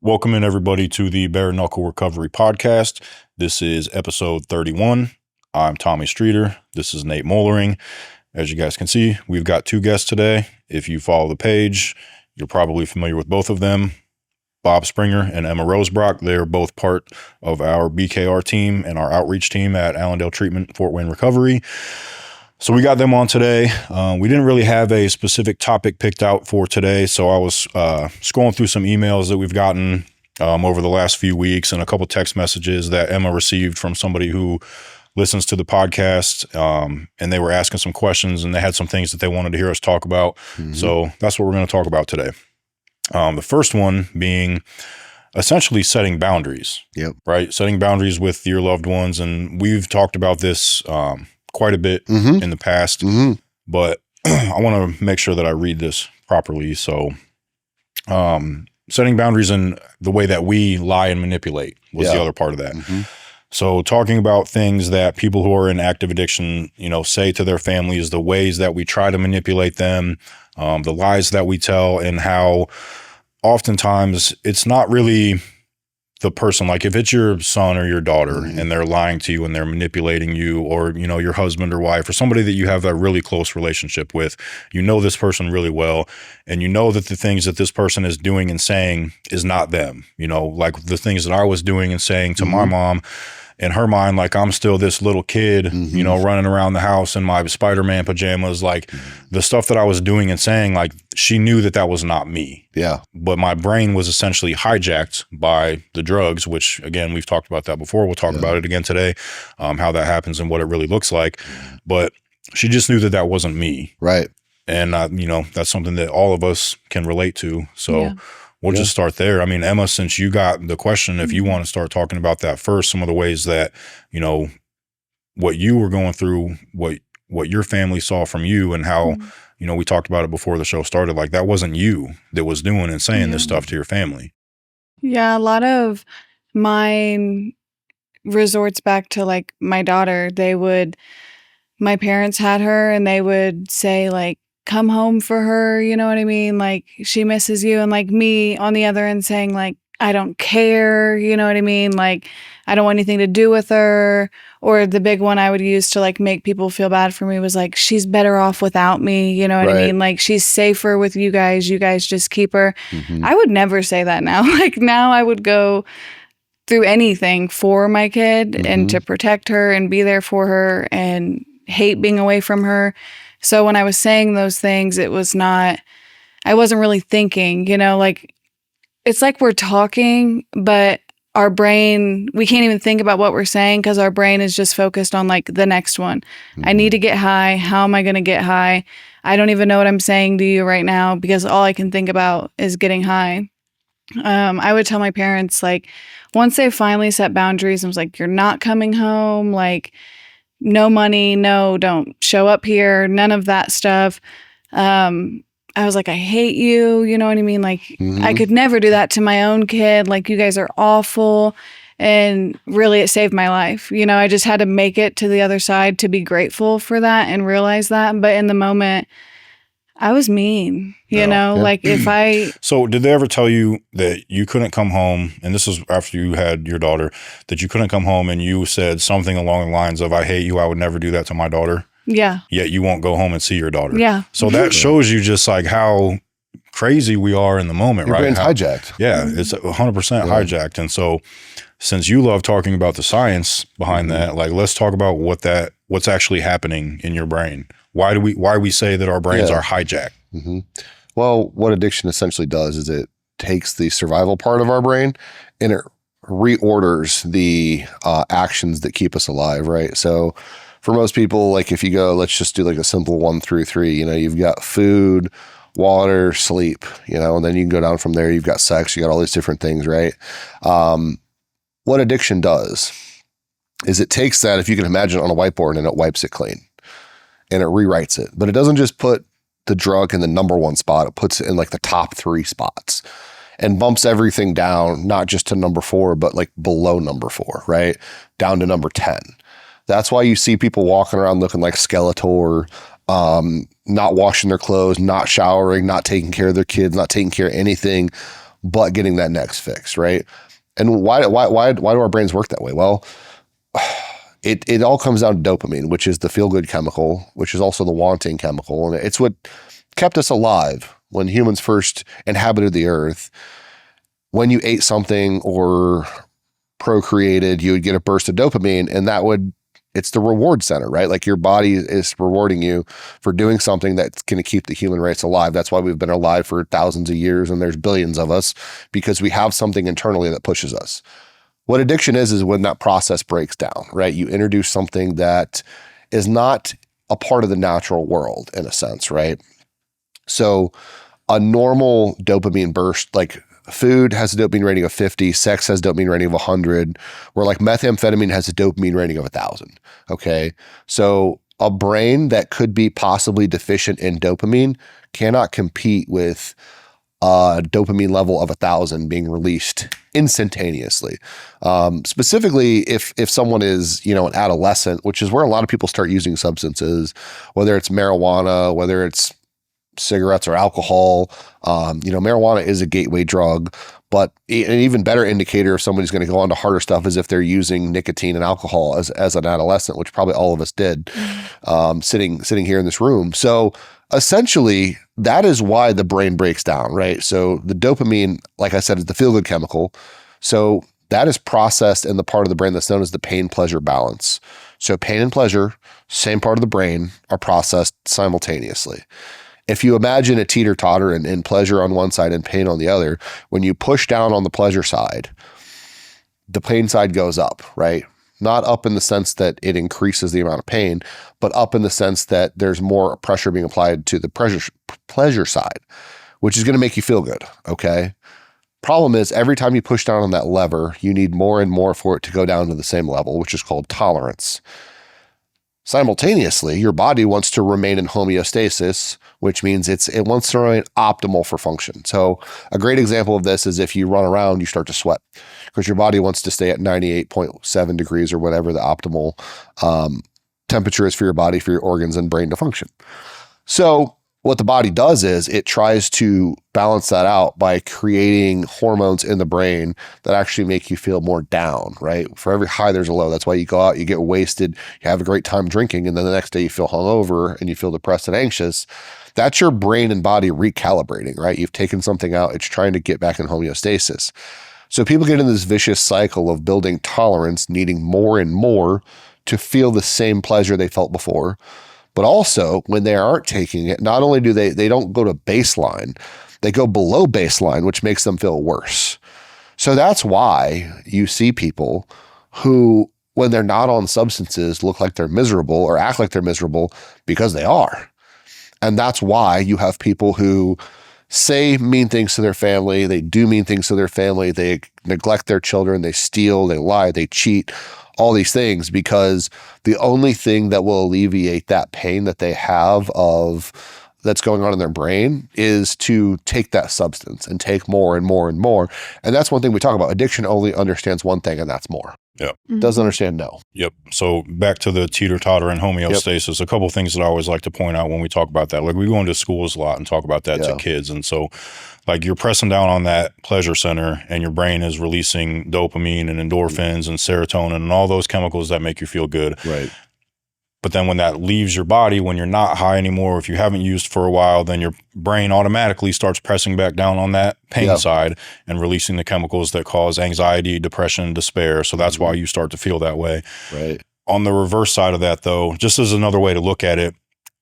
Welcome in, everybody, to the Bare Knuckle Recovery Podcast. This is episode 31. I'm Tommy Streeter. This is Nate Moellering. As you guys can see, we've got two guests today. If you follow the page, you're probably familiar with both of them, Bob Springer and Emma Rosebrock. They're both part of our BKR team and our outreach team at Allendale Treatment, Fort Wayne Recovery. So we got them on today. We didn't really have a specific topic picked out for today, so I was scrolling through some emails that we've gotten over the last few weeks and a couple text messages that Emma received from somebody who listens to the podcast, and they were asking some questions, and they had some things that they wanted to hear us talk about. Mm-hmm. So that's what we're going to talk about today. The first one being essentially setting boundaries. Yep. Right? Setting boundaries with your loved ones, and we've talked about this quite a bit in the past, but I want to make sure that I read this properly. So setting boundaries in the way that we lie and manipulate was the other part of that. So talking about things that people who are in active addiction, say to their families, the ways that we try to manipulate them, the lies that we tell, and how oftentimes it's not really the person, like if it's your son or your daughter and they're lying to you and they're manipulating you, or, your husband or wife or somebody that you have a really close relationship with, this person really well, and that the things that this person is doing and saying is not them, like the things that I was doing and saying to my mom. In her mind, like I'm still this little kid, running around the house in my Spider-Man pajamas, like the stuff that I was doing and saying, like she knew that was not me. Yeah. But my brain was essentially hijacked by the drugs, which again, we've talked about that before. We'll talk about it again today, how that happens and what it really looks like. But she just knew that wasn't me. Right. And, that's something that all of us can relate to. So we'll just start there. I mean, Emma, since you got the question, if you want to start talking about that first, some of the ways that, what you were going through, what your family saw from you, and how, we talked about it before the show started, like that wasn't you that was doing and saying this stuff to your family. Yeah, a lot of mine resorts back to like my daughter. My parents had her and they would say like, come home for her, you know what I mean? Like she misses you. And like me on the other end saying like, I don't care, you know what I mean? Like I don't want anything to do with her. Or the big one I would use to like make people feel bad for me was like, she's better off without me, you know what I mean? Like she's safer with you guys just keep her. I would never say that now. Like now I would go through anything for my kid and to protect her and be there for her and hate being away from her. So when I was saying those things, I wasn't really thinking, like it's like we're talking, but our brain, we can't even think about what we're saying because our brain is just focused on like the next one. I need to get high. How am I going to get high? I don't even know what I'm saying to you right now because all I can think about is getting high. I would tell my parents, like, once they finally set boundaries, I was like, you're not coming home, like, no money, no, don't show up here, none of that stuff. I was like, I hate you, you know what I mean? Like, I could never do that to my own kid. Like, you guys are awful. And really, it saved my life. I just had to make it to the other side to be grateful for that and realize that. But in the moment, I was mean, like if So did they ever tell you that you couldn't come home, and this is after you had your daughter, that you couldn't come home and you said something along the lines of, I hate you, I would never do that to my daughter? Yeah. Yet you won't go home and see your daughter. Yeah. So that shows you just like how crazy we are in the moment, your right? Brain's hijacked. Yeah, it's 100% hijacked. And so since you love talking about the science behind that, like let's talk about what's actually happening in your brain. Why we say that our brains are hijacked? Well, what addiction essentially does is it takes the survival part of our brain and it reorders the actions that keep us alive, right? So for most people, like if you go, let's just do like a simple 1 through 3, you've got food, water, sleep, and then you can go down from there. You've got sex, you got all these different things, right? What addiction does is it takes that, if you can imagine, on a whiteboard, and it wipes it clean and it rewrites it. But it doesn't just put the drug in the number 1 spot. It puts it in like the top 3 spots and bumps everything down, not just to number 4, but like below number 4, right? Down to number 10. That's why you see people walking around looking like Skeletor, not washing their clothes, not showering, not taking care of their kids, not taking care of anything. but getting that next fix, right? And why do our brains work that way? Well, it all comes down to dopamine, which is the feel-good chemical, which is also the wanting chemical. And it's what kept us alive when humans first inhabited the earth. When you ate something or procreated, you would get a burst of dopamine, and it's the reward center, right? Like your body is rewarding you for doing something that's going to keep the human race alive. That's why we've been alive for thousands of years, and there's billions of us, because we have something internally that pushes us. What addiction is when that process breaks down, right? You introduce something that is not a part of the natural world in a sense, right? So a normal dopamine burst, like food has a dopamine rating of 50, sex has a dopamine rating of 100, where like methamphetamine has a dopamine rating of 1,000. Okay. So a brain that could be possibly deficient in dopamine cannot compete with a dopamine level of 1,000 being released instantaneously. Specifically, if someone is, an adolescent, which is where a lot of people start using substances, whether it's marijuana, whether it's cigarettes or alcohol. Marijuana is a gateway drug, but an even better indicator if somebody's going to go on to harder stuff is if they're using nicotine and alcohol as an adolescent, which probably all of us did, sitting here in this room. So essentially, that is why the brain breaks down, right? So the dopamine, like I said, is the feel-good chemical. So that is processed in the part of the brain that's known as the pain-pleasure balance. So pain and pleasure, same part of the brain, are processed simultaneously. If you imagine a teeter-totter and pleasure on one side and pain on the other, when you push down on the pleasure side, the pain side goes up, right? Not up in the sense that it increases the amount of pain, but up in the sense that there's more pressure being applied to the pleasure side, which is going to make you feel good, okay? Problem is, every time you push down on that lever, you need more and more for it to go down to the same level, which is called tolerance. Simultaneously, your body wants to remain in homeostasis, which means it wants to remain optimal for function. So a great example of this is if you run around, you start to sweat because your body wants to stay at 98.7 degrees or whatever the optimal temperature is for your body, for your organs and brain to function. So what the body does is it tries to balance that out by creating hormones in the brain that actually make you feel more down, right? For every high, there's a low. That's why you go out, you get wasted, you have a great time drinking, and then the next day you feel hungover and you feel depressed and anxious. That's your brain and body recalibrating, right? You've taken something out, it's trying to get back in homeostasis. So people get in this vicious cycle of building tolerance, needing more and more to feel the same pleasure they felt before. But also, when they aren't taking it, not only do they don't go to baseline, they go below baseline, which makes them feel worse. So that's why you see people who, when they're not on substances, look like they're miserable or act like they're miserable because they are. And that's why you have people who say mean things to their family, they do mean things to their family, they neglect their children, they steal, they lie, they cheat, all these things, because the only thing that will alleviate that pain that they have that's going on in their brain is to take that substance and take more and more and more. And that's one thing we talk about. Addiction only understands one thing, and that's more. Yep. Doesn't understand no. Yep. So back to the teeter-totter and homeostasis, a couple of things that I always like to point out when we talk about that. Like we go into schools a lot and talk about that to kids. And so like you're pressing down on that pleasure center and your brain is releasing dopamine and endorphins and serotonin and all those chemicals that make you feel good. Right. But then when that leaves your body, when you're not high anymore, if you haven't used for a while, then your brain automatically starts pressing back down on that pain side and releasing the chemicals that cause anxiety, depression, despair. So that's why you start to feel that way. Right. On the reverse side of that, though, just as another way to look at it,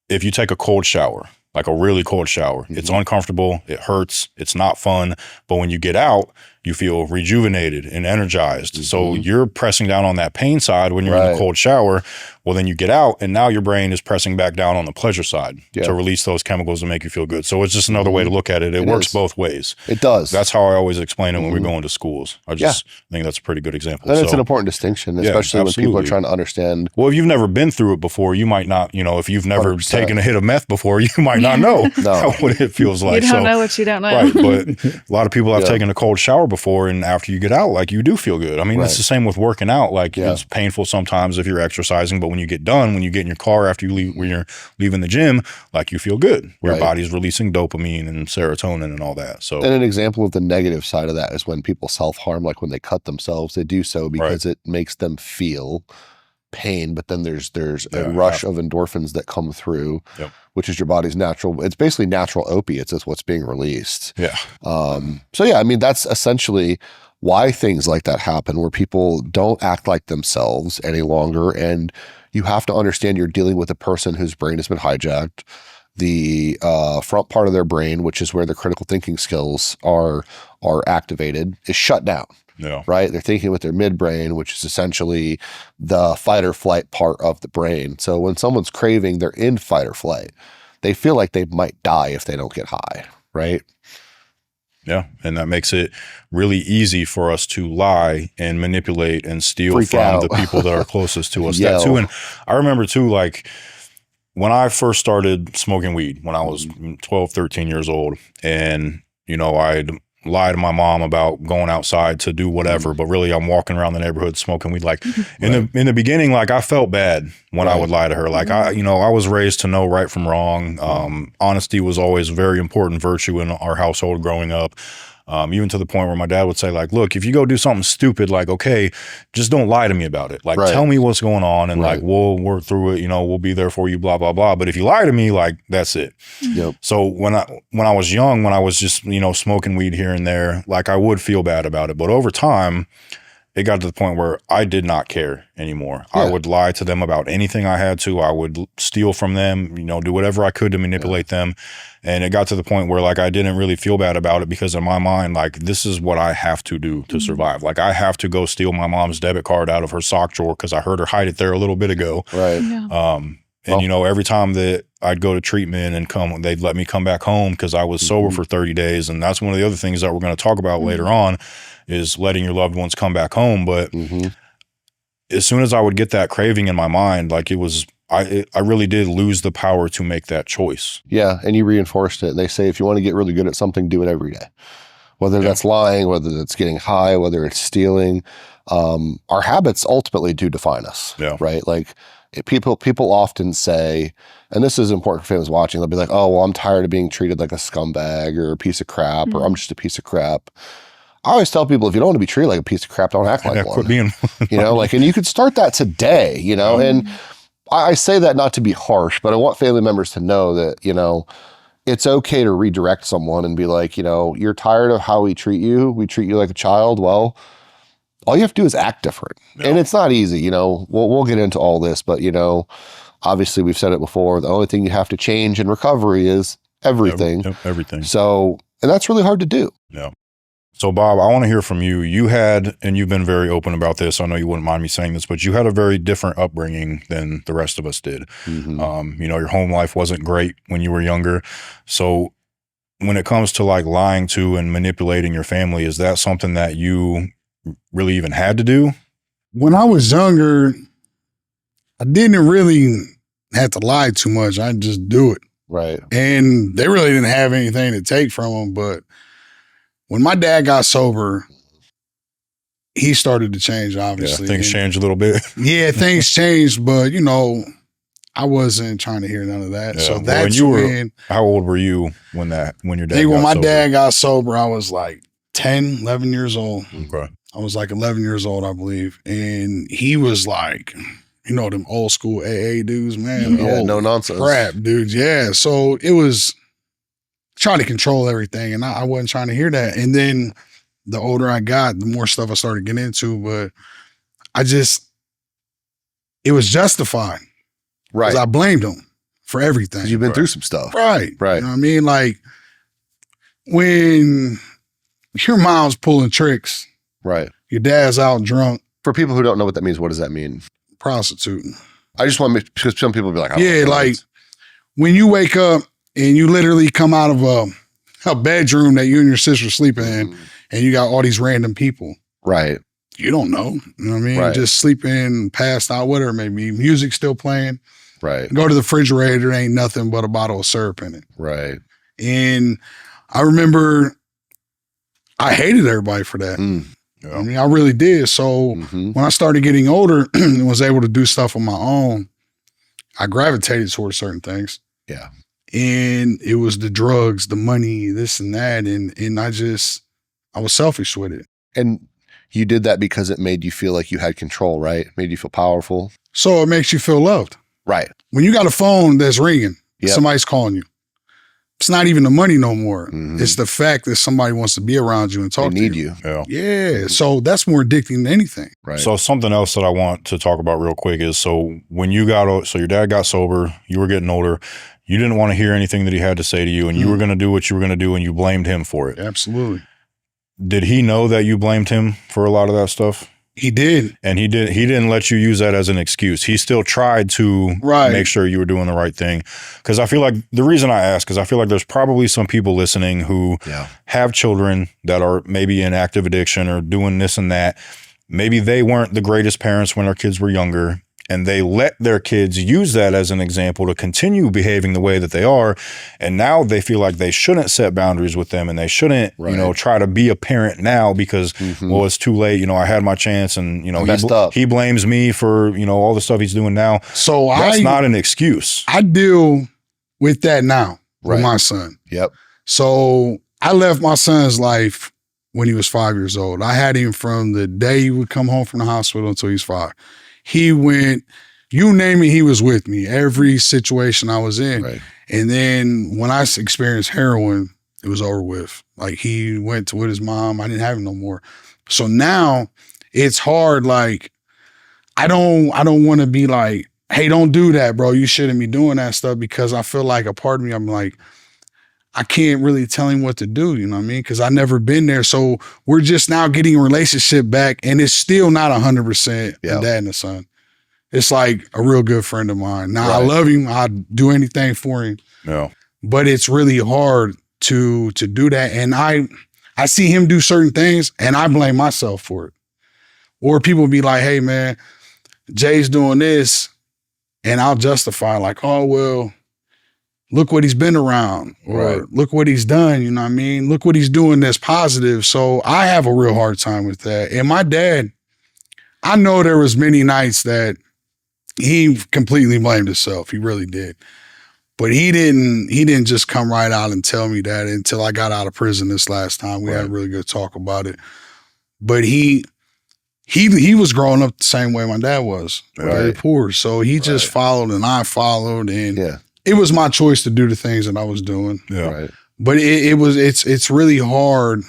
if you take a cold shower, like a really cold shower, it's uncomfortable, it hurts, it's not fun. But when you get out, you feel rejuvenated and energized. So you're pressing down on that pain side when you're in the cold shower. Well, then you get out and now your brain is pressing back down on the pleasure side to release those chemicals and make you feel good. So it's just another way to look at it. It works both ways. It does. That's how I always explain it when we go into schools. I think that's a pretty good example. And it's an important distinction, especially when people are trying to understand. Well, if you've never been through it before, you might not, if you've never 100%. Taken a hit of meth before, you might not know what it feels like. You don't know what you don't know. Right. But a lot of people have taken a cold shower before before and after you get out, like you do feel good. I mean, it's the same with working out. Like it's painful sometimes if you're exercising, but when you get done, when you get in your car after you leave, when you're leaving the gym, like you feel good. Your body's releasing dopamine and serotonin and all that. So, and an example of the negative side of that is when people self-harm, like when they cut themselves, they do so because it makes them feel pain, but then there's a rush of endorphins that come through, which is your body's natural. It's basically natural opiates is what's being released. So yeah, I mean, that's essentially why things like that happen, where people don't act like themselves any longer. And you have to understand you're dealing with a person whose brain has been hijacked. The front part of their brain, which is where the critical thinking skills are activated, is shut down. Right? They're thinking with their midbrain, which is essentially the fight or flight part of the brain. So when someone's craving, they're in fight or flight. They feel like they might die if they don't get high, right? Yeah. And that makes it really easy for us to lie and manipulate and steal from the people that are closest to us. That too. And I remember too, like when I first started smoking weed when I was 12, 13 years old, and, you know, I'd lie to my mom about going outside to do whatever, but really I'm walking around the neighborhood smoking weed. Like in the beginning, like I felt bad when I would lie to her. Like I was raised to know right from wrong. Honesty was always a very important virtue in our household growing up. Even to the point where my dad would say, like, look, if you go do something stupid, like, okay, just don't lie to me about it. Like, tell me what's going on and like, we'll work through it. You know, we'll be there for you, blah, blah, blah. But if you lie to me, like, that's it. So when I was young, when I was just, you know, smoking weed here and there, like I would feel bad about it. But over time, it got to the point where I did not care anymore. I would lie to them about anything I had to. I would steal from them, you know, do whatever I could to manipulate them. And it got to the point where like I didn't really feel bad about it because in my mind, like this is what I have to do to survive. Like I have to go steal my mom's debit card out of her sock drawer because I heard her hide it there a little bit ago. And, you know, every time that I'd go to treatment and they'd let me come back home because I was sober for 30 days. And that's one of the other things that we're going to talk about later on is letting your loved ones come back home. But as soon as I would get that craving in my mind, like it was, I really did lose the power to make that choice. Yeah. And you reinforced it. They say, if you want to get really good at something, do it every day. Whether that's lying, whether that's getting high, whether it's stealing, our habits ultimately do define us, right? Like people often say, and this is important for families watching, they'll be like, oh, well, I'm tired of being treated like a scumbag or a piece of crap, or I'm just a piece of crap. I always tell people, if you don't want to be treated like a piece of crap, don't act like one. Quit being you know, like, and you could start that today, you know, and I say that not to be harsh, but I want family members to know that, you know, it's okay to redirect someone and be like, you know, you're tired of how we treat you like a child. Well, all you have to do is act different. And it's not easy, you know, we'll get into all this, but you know, obviously we've said it before, the only thing you have to change in recovery is everything. Everything. So, and that's really hard to do. So Bob, I want to hear from you. You had, and you've been very open about this, I know you wouldn't mind me saying this, but you had a very different upbringing than the rest of us did. You know, your home life wasn't great when you were younger. So when it comes to like lying to and manipulating your family, is that something that you really even had to do? When I was younger, I didn't really have to lie too much. I'd just do it. Right. And they really didn't have anything to take from them, but when my dad got sober, he started to change, obviously. Things changed a little bit. Things changed, but, you know, I wasn't trying to hear none of that. So that's when... How old were you when your dad got sober? When my dad got sober, I was like 10, 11 years old. Okay. I was like 11 years old, I believe. And he was like, you know, them old school AA dudes, man. No nonsense. Crap, dudes. Yeah. So it was... trying to control everything, and I wasn't trying to hear that. And then the older I got, the more stuff I started getting into, but it was justified. Right. Because I blamed him for everything. You've been through some stuff. Right. Right. You know what I mean? Like, when your mom's pulling tricks, right, your dad's out drunk. For people who don't know what that means, what does that mean? Prostituting. I just want to make, because some people be like, like, when you wake up, and you literally come out of a bedroom that you and your sister sleeping in, and you got all these random people. Right. You don't know. You know what I mean? Right. Just sleeping, passed out, whatever, maybe music still playing. Right. Go to the refrigerator, ain't nothing but a bottle of syrup in it. Right. And I remember I hated everybody for that. Yeah. I mean, I really did. So when I started getting older and was able to do stuff on my own, I gravitated towards certain things. Yeah. And it was the drugs, the money, this and that. And I was selfish with it. And you did that because it made you feel like you had control, right? Made you feel powerful. So it makes you feel loved. Right. When you got a phone that's ringing, Yep. somebody's calling you. It's not even the money no more. Mhm. It's the fact that somebody wants to be around you and talk They to need you. you. Yeah. So that's more addicting than anything. Right. So something else that I want to talk about real quick is, so when you so your dad got sober, you were getting older, you didn't want to hear anything that he had to say to you, and you were going to do what you were going to do, and you blamed him for it. Absolutely. Did he know that you blamed him for a lot of that stuff? He did. And he didn't let you use that as an excuse. He still tried to make sure you were doing the right thing. Because I feel like the reason I ask is I feel like there's probably some people listening who have children that are maybe in active addiction or doing this and that. Maybe they weren't the greatest parents when their kids were younger, and they let their kids use that as an example to continue behaving the way that they are. And now they feel like they shouldn't set boundaries with them, and they shouldn't, try to be a parent now because, well, it's too late. I had my chance, and, he blames me for, all the stuff he's doing now. So that's not an excuse. I deal with that now with my son. Yep. So I left my son's life when he was 5 years old. I had him from the day he would come home from the hospital until he's 5. He went, you name it, he was with me. Every situation I was in. Right. And then when I experienced heroin, it was over with. Like, he went with his mom. I didn't have him no more. So now it's hard. Like, I don't want to be like, hey, don't do that, bro. You shouldn't be doing that stuff, because I feel like a part of me, I'm like, I can't really tell him what to do, you know what I mean? Because I've never been there. So we're just now getting a relationship back, and it's still not 100% the dad and the son. It's like a real good friend of mine. Now, I love him. I'd do anything for him. Yeah. But it's really hard to do that. And I see him do certain things, and I blame myself for it. Or people be like, hey, man, Jay's doing this, and I'll justify like, oh, well, look what he's been around, or look what he's done, you know what I mean? Look what he's doing that's positive. So I have a real hard time with that. And my dad, I know there was many nights that he completely blamed himself. He really did. But he didn't just come right out and tell me that until I got out of prison this last time. We had a really good talk about it. But he was growing up the same way my dad was, very poor. So he just followed, and I followed, and it was my choice to do the things that I was doing. Yeah. Right. But it's really hard.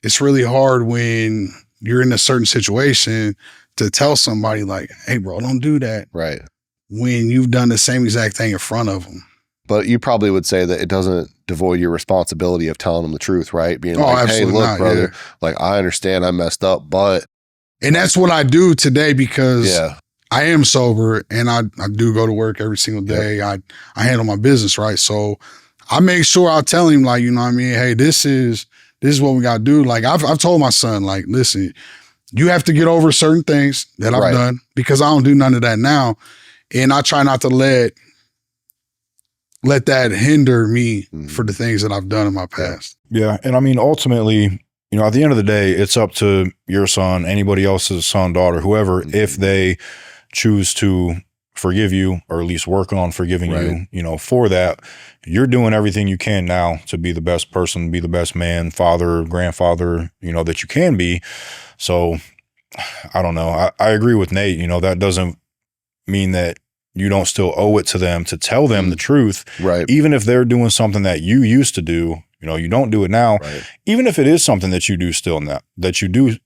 It's really hard when you're in a certain situation to tell somebody like, hey, bro, don't do that. Right. When you've done the same exact thing in front of them. But you probably would say that it doesn't devoid your responsibility of telling them the truth, right? Being like, hey, look, brother, like, I understand I messed up, but. And that's what I do today, because I am sober, and I do go to work every single day. I handle my business, right? So I make sure I tell him, like, you know what I mean? Hey, this is what we got to do. Like, I've told my son, like, listen, you have to get over certain things that I've done, because I don't do none of that now. And I try not to let that hinder me for the things that I've done in my past. Yeah. And I mean, ultimately, at the end of the day, it's up to your son, anybody else's son, daughter, whoever, if they choose to forgive you, or at least work on forgiving you, for that. You're doing everything you can now to be the best person, be the best man, father, grandfather, that you can be. So I don't know. I agree with Nate. That doesn't mean that you don't still owe it to them to tell them the truth. Right. Even if they're doing something that you used to do, you don't do it now. Right. Even if it is something that you do still now, that you do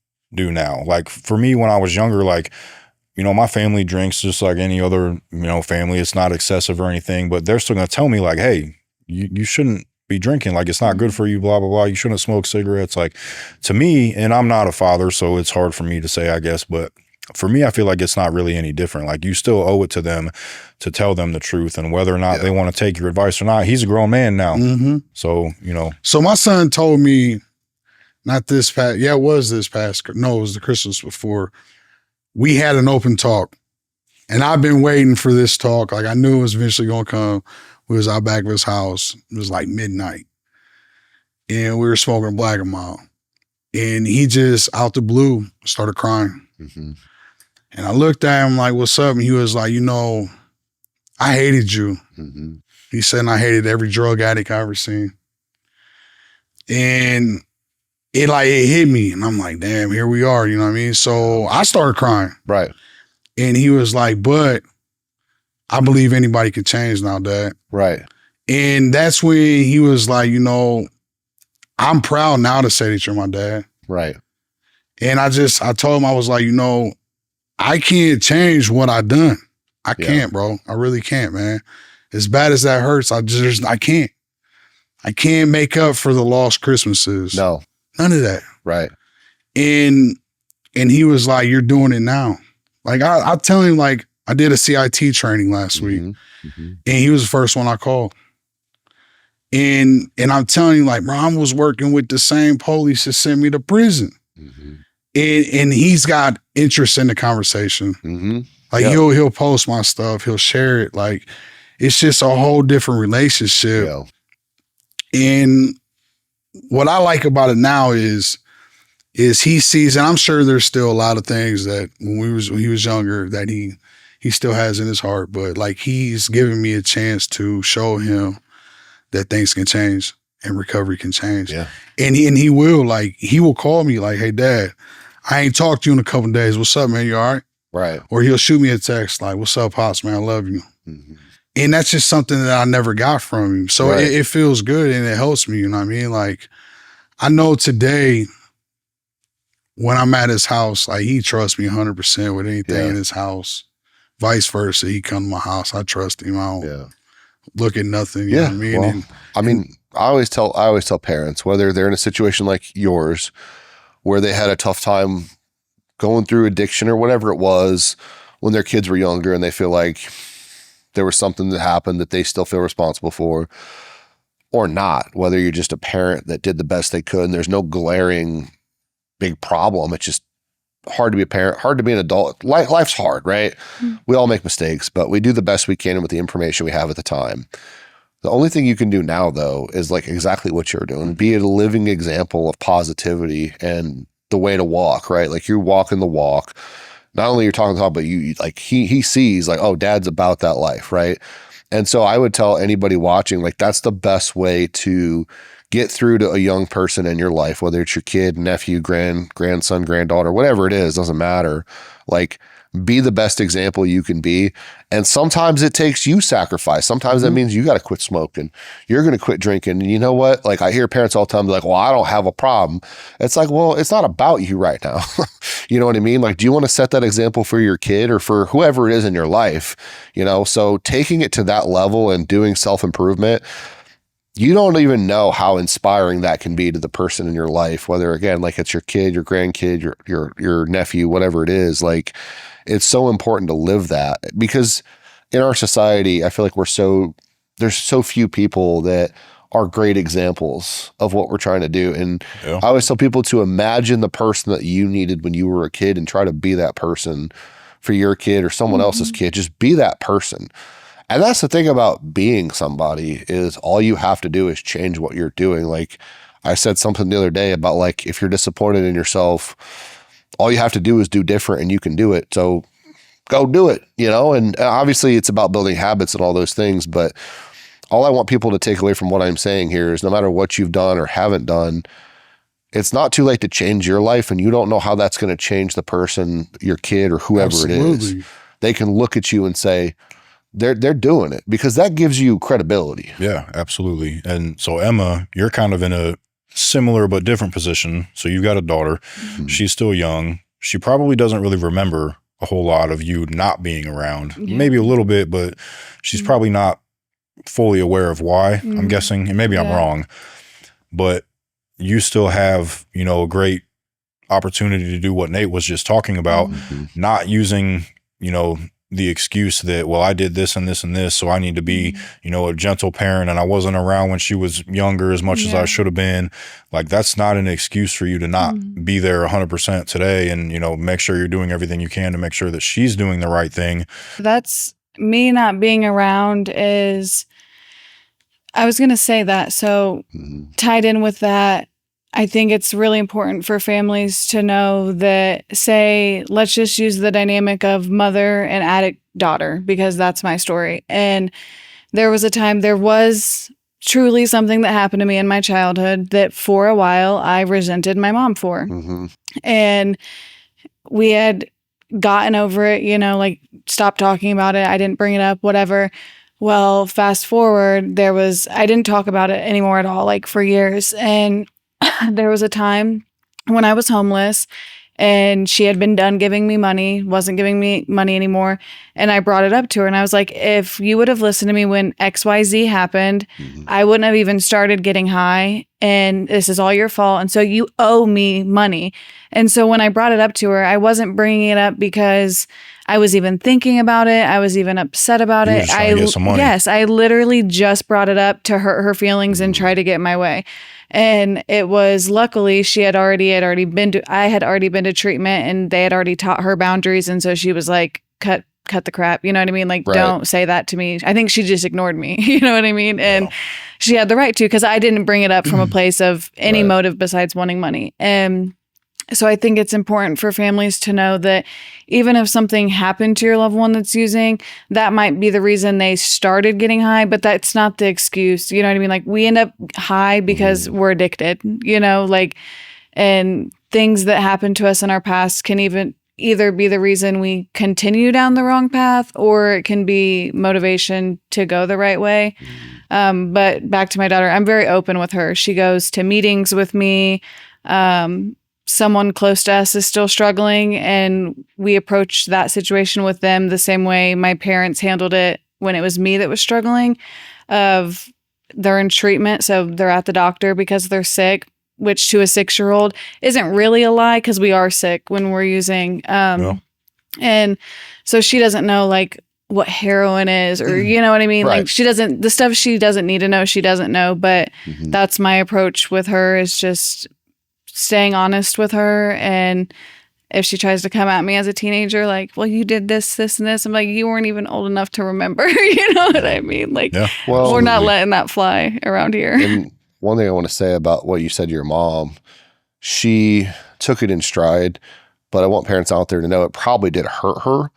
now. Like, for me, when I was younger, like, my family drinks just like any other, family. It's not excessive or anything, but they're still going to tell me like, hey, you shouldn't be drinking. Like, it's not good for you, blah, blah, blah. You shouldn't smoke cigarettes. Like, to me, and I'm not a father, so it's hard for me to say, I guess, but for me, I feel like it's not really any different. Like, you still owe it to them to tell them the truth, and whether or not they want to take your advice or not. He's a grown man now. Mm-hmm. So, So my son told me, not this past, it was this past, no, it was the Christmas before, we had an open talk, and I've been waiting for this talk. Like, I knew it was eventually going to come. We was out back of his house. It was like midnight. and we were smoking Black and Mild. And he just, out the blue, started crying. Mm-hmm. And I looked at him like, what's up? And he was like, I hated you. Mm-hmm. He said, and I hated every drug addict I ever seen. And it hit me. And I'm like, damn, here we are. You know what I mean? So I started crying. Right. And he was like, but I believe anybody can change now, Dad. Right. And that's when he was like, I'm proud now to say that you're my dad. Right. And I told him, I was like, I can't change what I done. I can't, bro. I really can't, man. As bad as that hurts, I can't. I can't make up for the lost Christmases. No. None of that. Right. And he was like, you're doing it now. Like, I tell him, like, I did a CIT training last week, mm-hmm. and he was the first one I called. And I'm telling you, like, bro, I was working with the same police that sent me to prison. Mm-hmm. And he's got interest in the conversation. Mm-hmm. Like, he'll post my stuff, he'll share it. Like, it's just a whole different relationship. Yeah. And what I like about it now is he sees, and I'm sure there's still a lot of things that when he was younger that he still has in his heart, but like, he's giving me a chance to show him that things can change and recovery can change. Yeah. And he will call me like, hey, Dad, I ain't talked to you in a couple of days. What's up, man? You all right? Right. Or he'll shoot me a text like, what's up, Pops, man? I love you. Mm-hmm. And that's just something that I never got from him. So Right. it feels good and it helps me, you know what I mean? Like, I know today when I'm at his house, like, he trusts me 100% with anything in his house. Vice versa, he come to my house, I trust him. I don't look at nothing, you know what I mean? Well, I always tell parents, whether they're in a situation like yours, where they had a tough time going through addiction or whatever it was when their kids were younger and they feel like there was something that happened that they still feel responsible for, or not, whether you're just a parent that did the best they could and there's no glaring big problem. It's just hard to be a parent, hard to be an adult. Life's hard, right? Mm-hmm. We all make mistakes, but we do the best we can with the information we have at the time. The only thing you can do now, though, is like exactly what you're doing. Be a living example of positivity and the way to walk, right? Like, you're walking the walk. Not only you're talking the talk, but you like he sees like, oh, Dad's about that life, right? And so I would tell anybody watching, like, that's the best way to get through to a young person in your life, whether it's your kid, nephew, grandson, granddaughter, whatever it is, doesn't matter. Like, be the best example you can be. And sometimes it takes you sacrifice. Sometimes that means you got to quit smoking. You're going to quit drinking. And you know what? Like, I hear parents all the time be like, well, I don't have a problem. It's like, well, it's not about you right now. You know what I mean? Like, do you want to set that example for your kid or for whoever it is in your life? So taking it to that level and doing self-improvement, you don't even know how inspiring that can be to the person in your life, whether, again, like, it's your kid, your grandkid, your nephew, whatever it is. Like, it's so important to live that, because in our society, I feel like there's so few people that are great examples of what we're trying to do. And I always tell people to imagine the person that you needed when you were a kid and try to be that person for your kid or someone else's kid. Just be that person. And that's the thing about being somebody, is all you have to do is change what you're doing. Like, I said something the other day about, like, if you're disappointed in yourself, all you have to do is do different and you can do it. So go do it, and obviously it's about building habits and all those things. But all I want people to take away from what I'm saying here is, no matter what you've done or haven't done, it's not too late to change your life. And you don't know how that's going to change the person, your kid or whoever it is. They can look at you and say, they're doing it, because that gives you credibility. Yeah, absolutely. And so, Emma, you're kind of in a similar but different position. So you've got a daughter. Mm-hmm. She's still young. She probably doesn't really remember a whole lot of you not being around. Yeah. Maybe a little bit, but she's probably not fully aware of why, I'm guessing. And maybe I'm wrong. But you still have, a great opportunity to do what Nate was just talking about, not using, the excuse that, well, I did this and this and this, so I need to be, a gentle parent, and I wasn't around when she was younger as much as I should have been. Like, that's not an excuse for you to not be there 100% today, and, make sure you're doing everything you can to make sure that she's doing the right thing. That's me not being around is, I was going to say that. So tied in with that, I think it's really important for families to know that, say, let's just use the dynamic of mother and addict daughter, because that's my story. And there was a time, there was truly something that happened to me in my childhood that for a while I resented my mom for. And we had gotten over it, you know, like stopped talking about it. I didn't bring it up, whatever. Well, fast forward, I didn't talk about it anymore at all, like for years. And there was a time when I was homeless and she had been done giving me money, wasn't giving me money anymore. And I brought it up to her and I was like, if you would have listened to me when XYZ happened, I wouldn't have even started getting high, and this is all your fault. And so you owe me money. And so when I brought it up to her, I wasn't bringing it up because I was even thinking about it. I was even upset about it. Yes, I literally just brought it up to hurt her feelings and try to get my way. And it was, luckily I had already been to treatment, and they had already taught her boundaries. And so she was like, cut the crap. You know what I mean? Like, don't say that to me. I think she just ignored me. You know what I mean? And she had the right to, because I didn't bring it up from a place of any motive besides wanting money. And so I think it's important for families to know that even if something happened to your loved one that's using, that might be the reason they started getting high, but that's not the excuse. You know what I mean? Like, we end up high because we're addicted, you know, like, and things that happen to us in our past can either be the reason we continue down the wrong path, or it can be motivation to go the right way. But back to my daughter, I'm very open with her. She goes to meetings with me. Someone close to us is still struggling, and we approach that situation with them the same way my parents handled it when it was me that was struggling. They're in treatment, so they're at the doctor because they're sick, which to a 6-year-old isn't really a lie, because we are sick when we're using. And so she doesn't know like what heroin is, or you know what I mean? Like, the stuff she doesn't need to know, she doesn't know. But that's my approach with her, is just staying honest with her. And if she tries to come at me as a teenager, like, well, you did this, this, and this, I'm like, you weren't even old enough to remember. You know what I mean? Like, we're not letting that fly around here. And one thing I want to say about what you said to your mom, she took it in stride, but I want parents out there to know it probably did hurt her.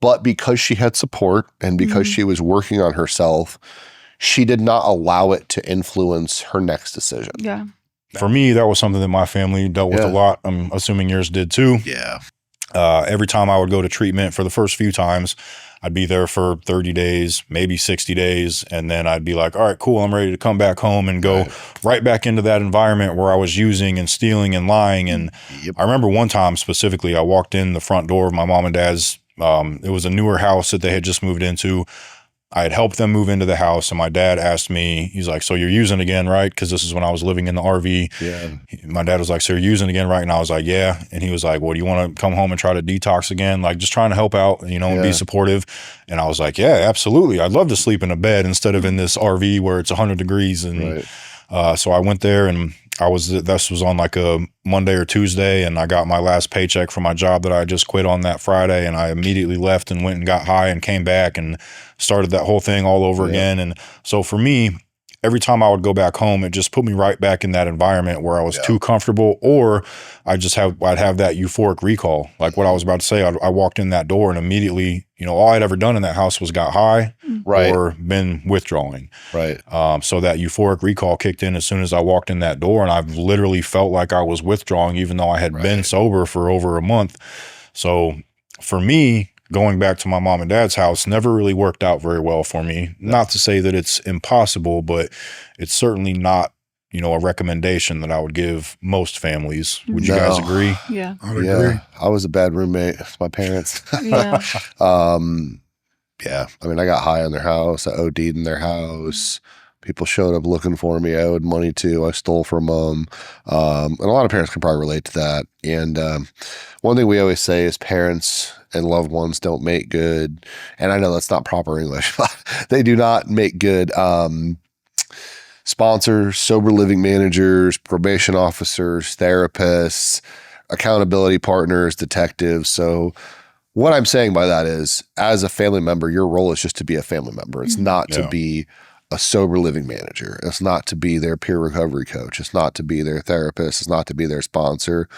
But because she had support and because she was working on herself, she did not allow it to influence her next decision. Yeah. For me, that was something that my family dealt with a lot. I'm assuming yours did too. Yeah. Every time I would go to treatment, for the first few times, I'd be there for 30 days, maybe 60 days. And then I'd be like, all right, cool. I'm ready to come back home and go right back into that environment where I was using and stealing and lying. And I remember one time specifically, I walked in the front door of my mom and dad's. It was a newer house that they had just moved into. I had helped them move into the house, and my dad asked me, he's like, so you're using again, right? Because this is when I was living in the RV. Yeah. My dad was like, so you're using again, right? And I was like, yeah. And he was like, well, do you want to come home and try to detox again? Like, just trying to help out, you know, and be supportive. And I was like, yeah, absolutely. I'd love to sleep in a bed instead of in this RV where it's 100 degrees. And so I went there, and this was on like a Monday or Tuesday, and I got my last paycheck from my job that I just quit on that Friday, and I immediately left and went and got high and came back and started that whole thing all over again. And so for me, every time I would go back home, it just put me right back in that environment where I was too comfortable, or I'd have that euphoric recall. Like what I was about to say, I walked in that door and immediately, you know, all I'd ever done in that house was got high or been withdrawing. So that euphoric recall kicked in as soon as I walked in that door, and I've literally felt like I was withdrawing even though I had been sober for over a month. So for me, going back to my mom and dad's house never really worked out very well for me. Not to say that it's impossible, but it's certainly not, you know, a recommendation that I would give most families. Would you guys agree? Yeah. I would agree. I was a bad roommate with my parents. Yeah. I mean, I got high in their house. I OD'd in their house. People showed up looking for me. I owed money to. I stole from them. And a lot of parents can probably relate to that. And one thing we always say is parents and loved ones don't make good. And I know that's not proper English, but they do not make good sponsors, sober living managers, probation officers, therapists, accountability partners, detectives. So what I'm saying by that is, as a family member, your role is just to be a family member. It's not to be a sober living manager. It's not to be their peer recovery coach. It's not to be their therapist. It's not to be their sponsor.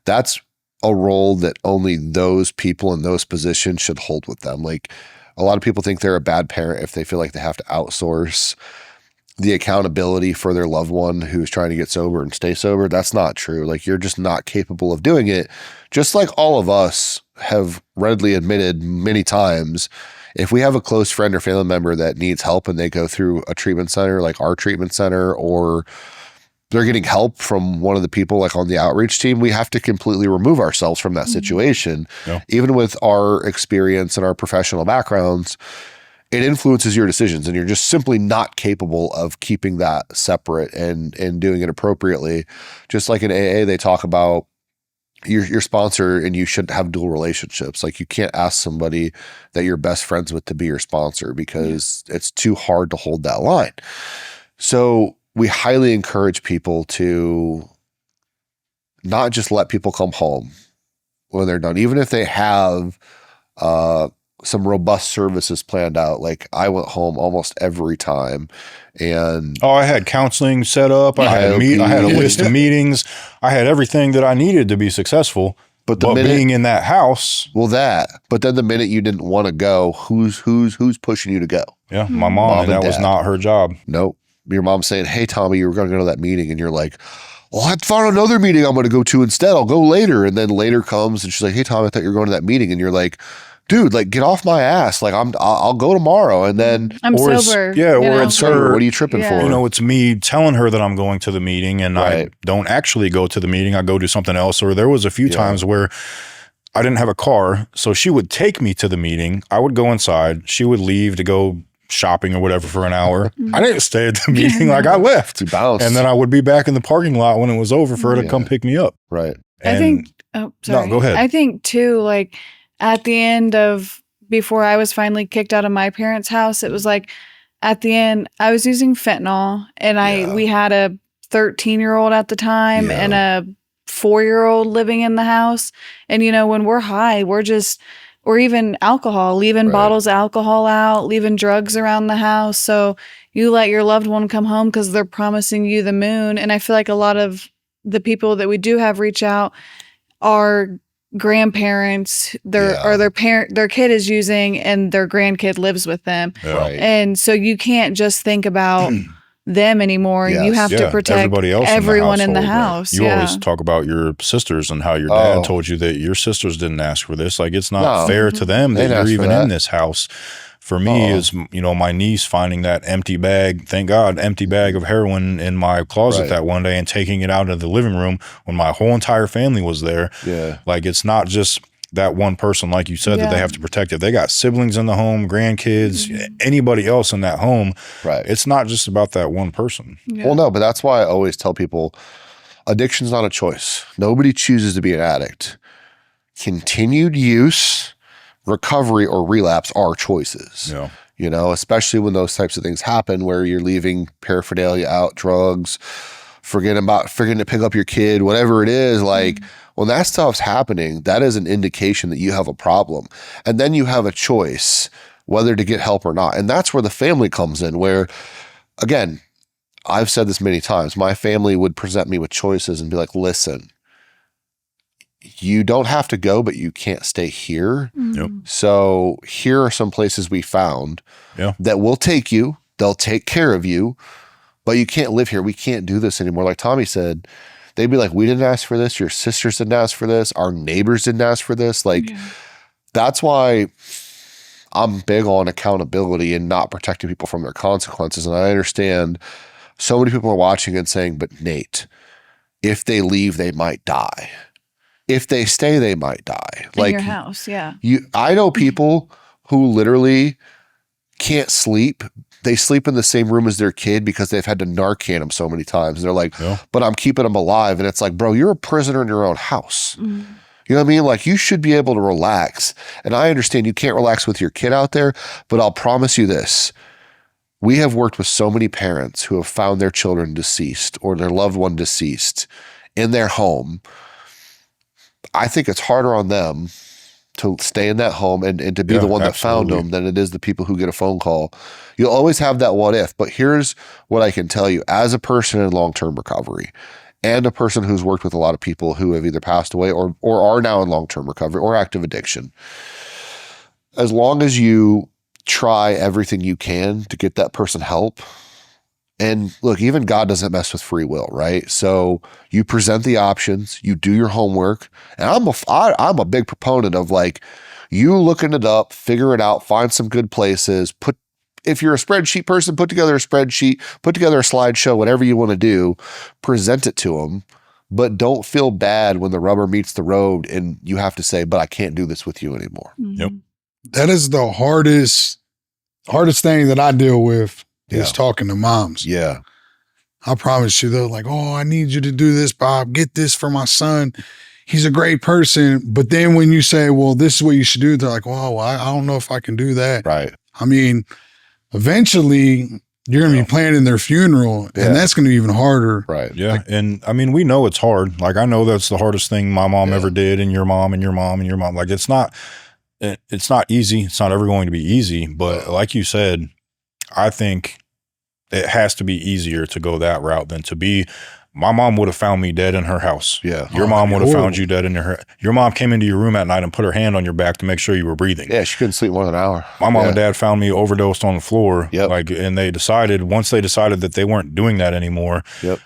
That's a role that only those people in those positions should hold with them. Like, a lot of people think they're a bad parent if they feel like they have to outsource the accountability for their loved one who's trying to get sober and stay sober. That's not true. Like, you're just not capable of doing it. Just like all of us have readily admitted many times, if we have a close friend or family member that needs help and they go through a treatment center, like our treatment center, or they're getting help from one of the people like on the outreach team, we have to completely remove ourselves from that situation. Yeah. Even with our experience and our professional backgrounds, it influences your decisions, and you're just simply not capable of keeping that separate and doing it appropriately. Just like in AA, they talk about your sponsor, and you shouldn't have dual relationships. Like, you can't ask somebody that you're best friends with to be your sponsor because it's too hard to hold that line. So we highly encourage people to not just let people come home when they're done, even if they have some robust services planned out. Like, I went home almost every time, and I had counseling set up. I had a list of meetings. I had everything that I needed to be successful. But being in that house, but then the minute you didn't want to go, who's pushing you to go? Yeah, my mom, and that was not her job. Nope. Your mom's saying, "Hey, Tommy, you were going to go to that meeting," and you're like, "Well, I found another meeting I'm going to go to instead. I'll go later." And then later comes, and she's like, "Hey, Tommy, I thought you were going to that meeting," and you're like, "Dude, like, get off my ass. Like, I'll go tomorrow." And then I'm sober. Or it's her. What are you tripping for? You know, it's me telling her that I'm going to the meeting, and I don't actually go to the meeting. I go do something else. Or there was a few times where I didn't have a car, so she would take me to the meeting. I would go inside. She would leave to go shopping or whatever for an hour. I didn't stay at the meeting. Like, I left. You bounced. And then I would be back in the parking lot when it was over for her to come pick me up. Right. I think, sorry. No, go ahead. I think too, like, at the end of, before I was finally kicked out of my parents' house, it was like, at the end, I was using fentanyl, and we had a 13-year-old at the time and a 4-year-old living in the house. And, you know, when we're high, or even alcohol, leaving bottles of alcohol out, leaving drugs around the house. So you let your loved one come home because they're promising you the moon. And I feel like a lot of the people that we do have reach out are grandparents, their kid is using and their grandkid lives with them. Right. And so you can't just think about them anymore. You have to protect everybody else everyone in the household, house. You always talk about your sisters and how your dad told you that your sisters didn't ask for this. Like, it's not fair to them that you're even in this house. For me, is, you know, my niece finding that empty bag, thank God, empty bag of heroin in my closet that one day and taking it out of the living room when my whole entire family was there. Yeah. Like, it's not just that one person, like you said, that they have to protect. If they got siblings in the home, grandkids, anybody else in that home, it's not just about that one person. Yeah. Well, no, but that's why I always tell people, addiction's not a choice. Nobody chooses to be an addict. Continued use, recovery, or relapse are choices. Yeah. You know, especially when those types of things happen where you're leaving paraphernalia out, drugs, forgetting to pick up your kid, whatever it is. Like, when that stuff's happening, that is an indication that you have a problem. And then you have a choice whether to get help or not. And that's where the family comes in, where, again, I've said this many times, my family would present me with choices and be like, listen, you don't have to go, but you can't stay here. Yep. So here are some places we found that will take you. They'll take care of you, but you can't live here. We can't do this anymore. Like Tommy said, they'd be like, we didn't ask for this. Your sisters didn't ask for this. Our neighbors didn't ask for this. Like, that's why I'm big on accountability and not protecting people from their consequences. And I understand so many people are watching and saying, but Nate, if they leave, they might die. If they stay, they might die. In your house, I know people who literally can't sleep. They sleep in the same room as their kid because they've had to Narcan them so many times. And they're like, but I'm keeping them alive. And it's like, bro, you're a prisoner in your own house. You know what I mean? Like, you should be able to relax. And I understand you can't relax with your kid out there, but I'll promise you this. We have worked with so many parents who have found their children deceased or their loved one deceased in their home. I think it's harder on them to stay in that home and to be the one that found them than it is the people who get a phone call. You'll always have that what if, but here's what I can tell you as a person in long-term recovery and a person who's worked with a lot of people who have either passed away or are now in long-term recovery or active addiction. As long as you try everything you can to get that person help, and look, even God doesn't mess with free will, right? So you present the options, you do your homework, and I'm a big proponent of like, you looking it up, figure it out, find some good places, if you're a spreadsheet person, put together a spreadsheet, put together a slideshow, whatever you want to do, present it to them, but don't feel bad when the rubber meets the road and you have to say, but I can't do this with you anymore. Yep. That is the hardest thing that I deal with. Is talking to moms. Yeah. I promise you, they're like, oh, I need you to do this, Bob. Get this for my son. He's a great person. But then when you say, well, this is what you should do, they're like, well, I don't know if I can do that. Right. I mean, eventually you're going to be planning their funeral and that's going to be even harder. Right. Yeah. Like, and I mean, we know it's hard. Like, I know that's the hardest thing my mom ever did, and your mom and your mom and your mom. Like, it's not easy. It's not ever going to be easy. But like you said, I think it has to be easier to go that route than to be, my mom would have found me dead in her house. Yeah. Your mom would have found you dead in your mom came into your room at night and put her hand on your back to make sure you were breathing. Yeah. She couldn't sleep more than an hour. My mom and dad found me overdosed on the floor. Yep. Like, and once they decided that they weren't doing that anymore,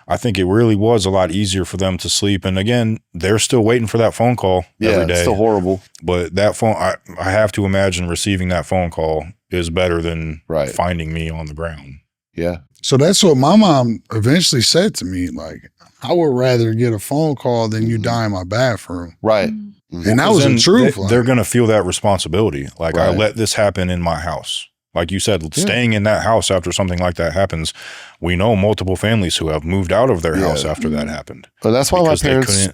I think it really was a lot easier for them to sleep. And again, they're still waiting for that phone call every day. It's still horrible. But that phone, I have to imagine receiving that phone call is better than finding me on the ground. Yeah. So that's what my mom eventually said to me. Like, I would rather get a phone call than you die in my bathroom. Right. Mm-hmm. And that was the truth. They're going to feel that responsibility. Like, I let this happen in my house. Like you said, staying in that house after something like that happens. We know multiple families who have moved out of their house after that happened. But that's why my parents.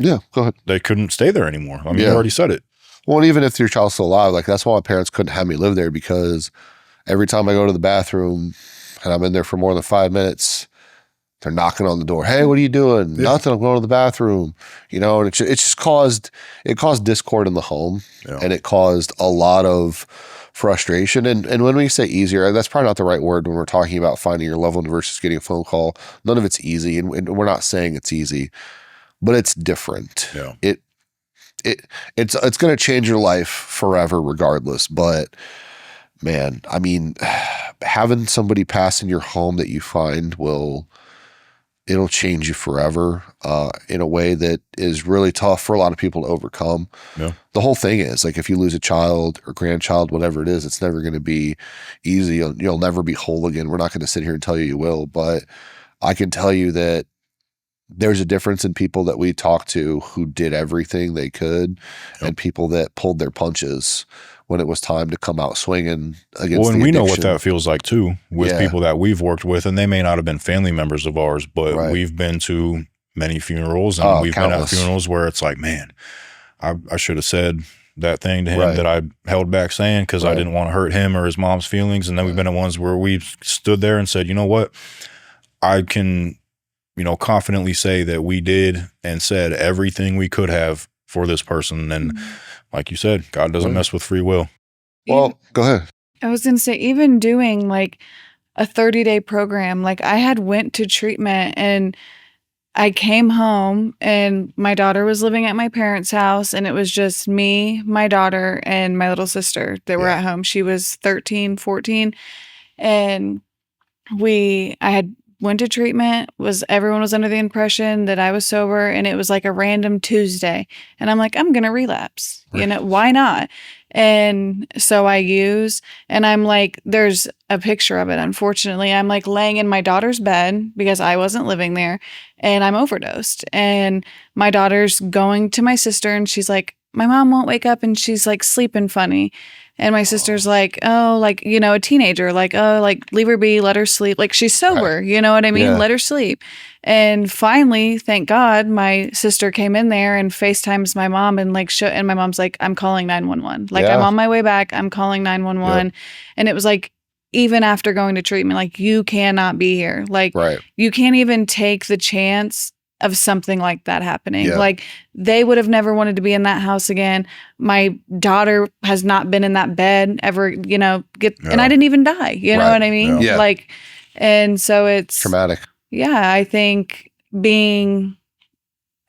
Go ahead. They couldn't stay there anymore. I mean, you already said it. Well, even if your child's still alive, like that's why my parents couldn't have me live there, because every time I go to the bathroom and I'm in there for more than 5 minutes, they're knocking on the door. Hey, what are you doing? Nothing. I'm going to the bathroom. You know, and it just caused discord in the home, and it caused a lot of frustration. And when we say easier, that's probably not the right word when we're talking about finding your loved one versus getting a phone call. None of it's easy, and we're not saying it's easy, but it's different. Yeah. It's going to change your life forever regardless. But man, I mean, having somebody pass in your home that you find it'll change you forever in a way that is really tough for a lot of people to overcome. Yeah. The whole thing is, like, if you lose a child or grandchild, whatever it is, it's never going to be easy. You'll never be whole again. We're not going to sit here and tell you will, but I can tell you that there's a difference in people that we talk to who did everything they could and people that pulled their punches when it was time to come out swinging against Well, and the we addiction. know what that feels like too with people that we've worked with, and they may not have been family members of ours, but we've been to many funerals, and we've countless. been at funerals where it's like, man, I should have said that thing to him that I held back saying because I didn't want to hurt him or his mom's feelings. And then we've been at ones where we've stood there and said, you know what, I can, confidently say that we did and said everything we could have for this person. And like you said, God doesn't mess with free will. Well, go ahead. I was going to say, even doing like a 30-day program, like I had went to treatment and I came home and my daughter was living at my parents' house, and it was just me, my daughter, and my little sister that were at home. She was 13, 14. And I had went to treatment, everyone was under the impression that I was sober, and it was like a random Tuesday. And I'm like, I'm going to relapse. Why not? And so I use, and I'm like, there's a picture of it. Unfortunately, I'm like laying in my daughter's bed because I wasn't living there, and I'm overdosed. And my daughter's going to my sister, and she's like, my mom won't wake up, and she's like sleeping funny. And my sister's like, oh, like, a teenager, like, oh, like, leave her be, let her sleep. Like, she's sober, you know what I mean? Let her sleep. And finally, thank God, my sister came in there and FaceTimes my mom and like, and my mom's like, I'm calling 911. Like, I'm on my way back. I'm calling 911. And it was like, even after going to treatment, like, you cannot be here. Like, you can't even take the chance of something like that happening. Yeah. Like they would have never wanted to be in that house again. My daughter has not been in that bed ever, and I didn't even die. You know Right. what I mean? Yeah. Like, and so it's Traumatic. Yeah, I think being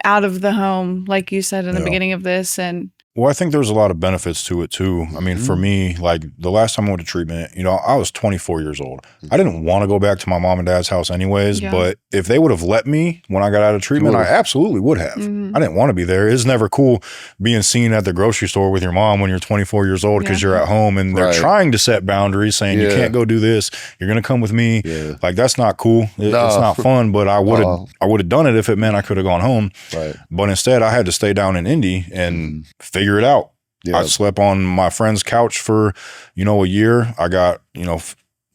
out of the home, like you said in the beginning of this, and Well, I think there's a lot of benefits to it too. I mean, for me, like the last time I went to treatment, I was 24 years old. I didn't want to go back to my mom and dad's house anyways, but if they would have let me when I got out of treatment, I absolutely would have. I didn't want to be there. It's never cool being seen at the grocery store with your mom when you're 24 years old because you're at home and they're trying to set boundaries saying you can't go do this. You're going to come with me. Yeah. Like that's not cool. It's not fun, but I would have done it if it meant I could have gone home. Right. But instead I had to stay down in Indy and figure it out. Yeah. I slept on my friend's couch for, a year. I got,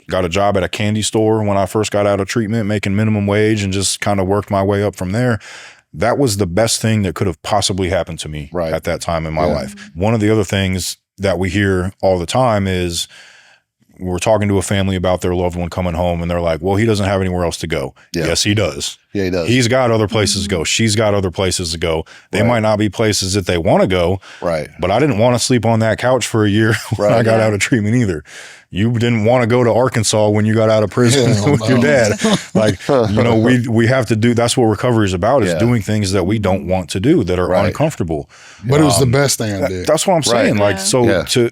got a job at a candy store when I first got out of treatment, making minimum wage and just kind of worked my way up from there. That was the best thing that could have possibly happened to me at that time in my life. One of the other things that we hear all the time is we're talking to a family about their loved one coming home and they're like, well, he doesn't have anywhere else to go. Yeah. Yes, he does. Yeah, he does. He's got other places to go. She's got other places to go. They might not be places that they want to go. Right. But I didn't want to sleep on that couch for a year when I got out of treatment either. You didn't want to go to Arkansas when you got out of prison with your dad. Like, we have to do, that's what recovery is about, is doing things that we don't want to do that are uncomfortable. But it was the best thing I did. That's what I'm saying. Like, to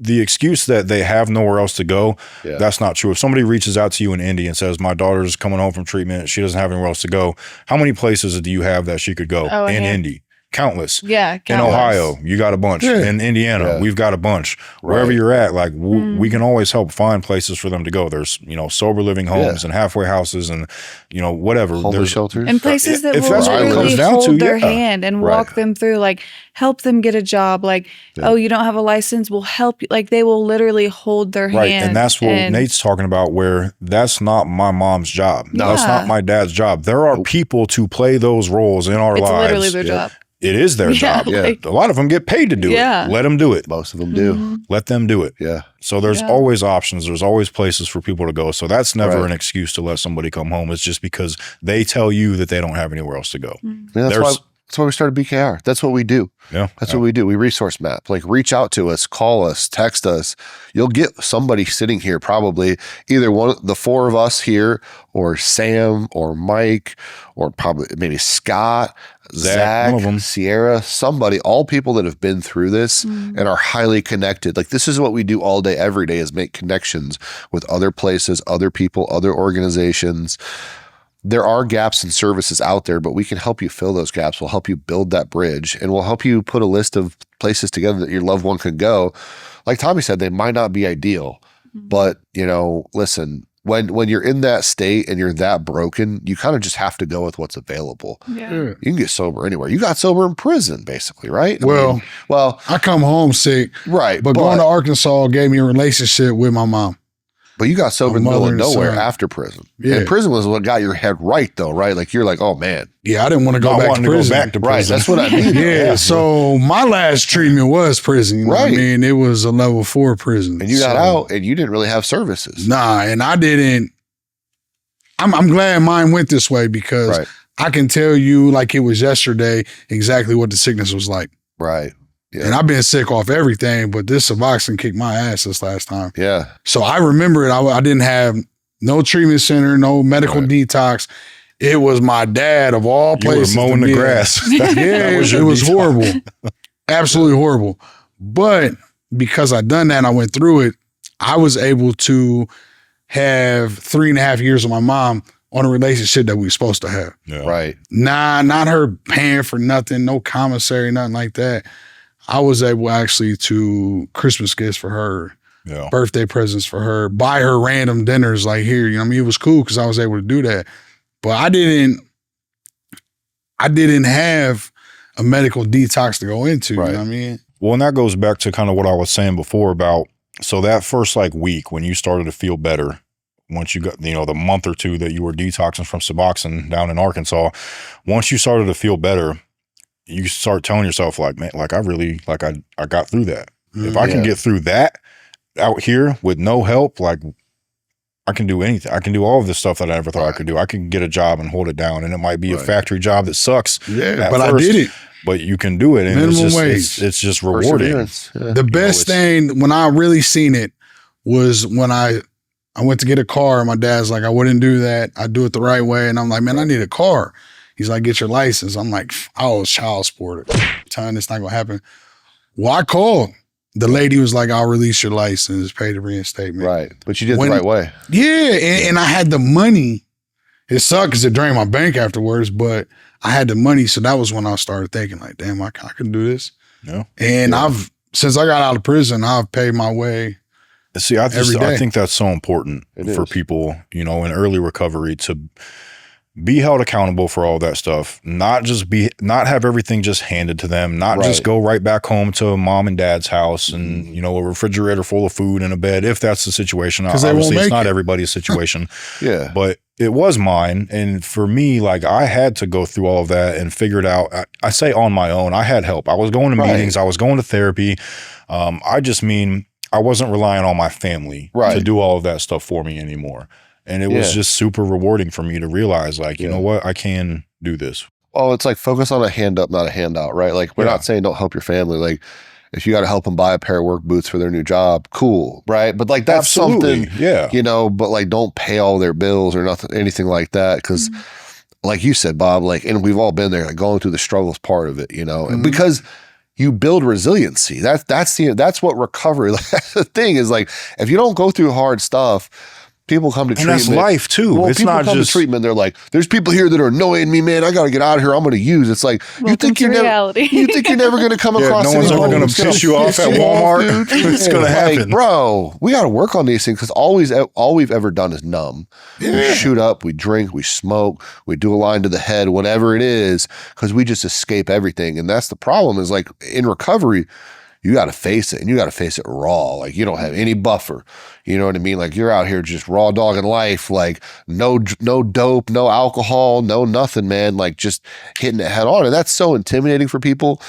the excuse that they have nowhere else to go, that's not true. If somebody reaches out to you in Indy and says, my daughter's coming home from treatment, she doesn't have anywhere else to go, how many places do you have that she could go in Indy? Countless. Yeah, countless. In Ohio, you got a bunch. In Indiana, we've got a bunch. Wherever you're at, like we can always help find places for them to go. There's, sober living homes and halfway houses and, whatever. Homeless shelters. And places that will literally hold their hand and walk them through, like help them get a job. Like, oh, you don't have a license, we'll help you. Like they will literally hold their hand. Right, and that's what Nate's talking about, where that's not my mom's job. No, that's not my dad's job. There are people to play those roles in our lives. It's literally their job. It is their job. Like, a lot of them get paid to do it. Let them do it. Most of them do. Let them do it. Yeah. So there's always options. There's always places for people to go. So that's never an excuse to let somebody come home. It's just because they tell you that they don't have anywhere else to go. That's why we started BKR. That's what we do. Yeah. That's what we do. We resource map. Like reach out to us, call us, text us. You'll get somebody sitting here, probably either one of the four of us here, or Sam or Mike, or probably maybe Scott, Zach, Sierra, somebody, all people that have been through this and are highly connected. Like this is what we do all day, every day, is make connections with other places, other people, other organizations. There are gaps in services out there, but we can help you fill those gaps. We'll help you build that bridge, and we'll help you put a list of places together that your loved one could go. Like Tommy said, they might not be ideal, but listen, when you're in that state and you're that broken, you kind of just have to go with what's available. Yeah. You can get sober anywhere. You got sober in prison, basically, right? I come home sick, right? But going to Arkansas gave me a relationship with my mom. But you got sober in the middle of nowhere after prison. Yeah. And prison was what got your head right, though, right? Like you're like, oh man. Yeah, I didn't want to go back to prison. Right, that's what I mean. Yeah, so my last treatment was prison. You know what I mean? It was a level 4 prison. And you got out and you didn't really have services. Nah, and I didn't. I'm glad mine went this way because I can tell you like it was yesterday exactly what the sickness was like. Right. Yeah. And I've been sick off everything, but this Suboxone kicked my ass this last time. Yeah. So I remember it. I didn't have no treatment center, no medical detox. It was my dad of all places. You were mowing the grass. It was horrible. Absolutely horrible. But because I done that and I went through it, I was able to have 3.5 years with my mom on a relationship that we were supposed to have. Yeah. Right. Nah, not her paying for nothing, no commissary, nothing like that. I was able actually to Christmas gifts for her, birthday presents for her, buy her random dinners like here. You know what I mean? It was cool because I was able to do that. But I didn't have a medical detox to go into. You know what I mean? Well, and that goes back to kind of what I was saying before about, so that first week when you started to feel better, once you got, the month or two that you were detoxing from Suboxone down in Arkansas, once you started to feel better, you start telling yourself like, man, like I got through that. If I can get through that out here with no help, like I can do anything. I can do all of this stuff that I never thought I could do. I can get a job and hold it down, and it might be a factory job that sucks. Yeah, but first, I did it. But you can do it, and minimum wage. It's just rewarding. Yeah. The best thing when I really seen it was when I went to get a car, and my dad's like, I wouldn't do that. I do it the right way, and I'm like, man, I need a car. He's like, get your license. I'm like, I was child support. Telling it's not gonna happen. Well, I called. The lady was like, I'll release your license, pay the reinstatement. Right. But you did it the right way. Yeah. And I had the money. It sucked because it drained my bank afterwards, but I had the money. So that was when I started thinking like, damn, I can do this. Yeah. And since I got out of prison, I've paid my way. See, I think that's so important for people, in early recovery to be held accountable for all that stuff, not have everything just handed to them, not just go right back home to mom and dad's house and, a refrigerator full of food and a bed, if that's the situation. Obviously, it's not everybody's situation. Yeah. But it was mine. And for me, like, I had to go through all of that and figure it out. I say on my own. I had help. I was going to meetings. I was going to therapy. I just mean I wasn't relying on my family to do all of that stuff for me anymore. And it was just super rewarding for me to realize, like, you know what, I can do this. Oh, it's like focus on a hand up, not a handout, right? Like, we're not saying don't help your family. Like, if you got to help them buy a pair of work boots for their new job, cool, right? But like, that's something, but like, don't pay all their bills or nothing, anything like that. Because like you said, Bob, like, and we've all been there, like going through the struggles part of it, and because you build resiliency. That's what recovery, that's the thing is, like, if you don't go through hard stuff, people come to treatment. And that's life too. Well, it's people not come just to treatment. They're like, there's people here that are annoying me, man. I got to get out of here. I'm going to use. It's like, you think you're never going to come across. No one's ever going to piss you off at Walmart. It's going to happen, like, bro. We got to work on these things because all we've ever done is numb. We shoot up, we drink, we smoke, we do a line to the head, whatever it is, because we just escape everything. And that's the problem. Is like in recovery, you got to face it, and you got to face it raw. Like, you don't have any buffer. You know what I mean? Like, you're out here just raw dogging life. Like, no dope, no alcohol, no nothing, man. Like, just hitting it head on. And that's so intimidating for people.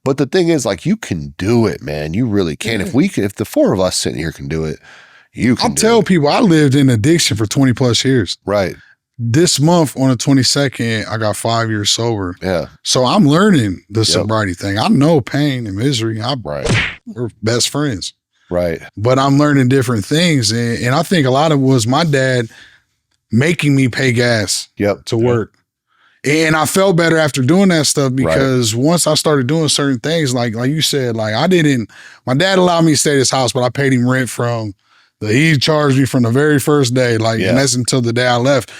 But the thing is, like, you can do it, man. You really can. If the four of us sitting here can do it, you can. I'll tell people I lived in addiction for 20 plus years. Right. This month on the 22nd, I got 5 years sober. Yeah. So I'm learning the sobriety thing. I know pain and misery. We're best friends. Right. But I'm learning different things. And I think a lot of it was my dad making me pay gas to work. And I felt better after doing that stuff because once I started doing certain things, like you said, like my dad allowed me to stay at his house, but I paid him rent he charged me from the very first day, and that's until the day I left.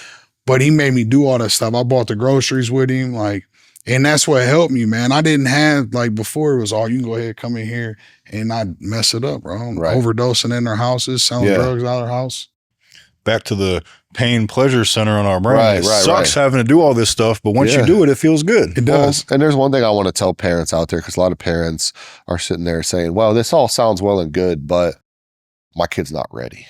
But he made me do all that stuff. I bought the groceries with him, and that's what helped me, man. I didn't have, before it was all, you can go ahead, come in here, and I'd mess it up, bro. Overdosing in their houses, selling drugs out of their house. Back to the pain pleasure center on our brain. It sucks having to do all this stuff, but once you do it, it feels good. It does. And there's one thing I want to tell parents out there, because a lot of parents are sitting there saying, well, this all sounds well and good, but my kid's not ready.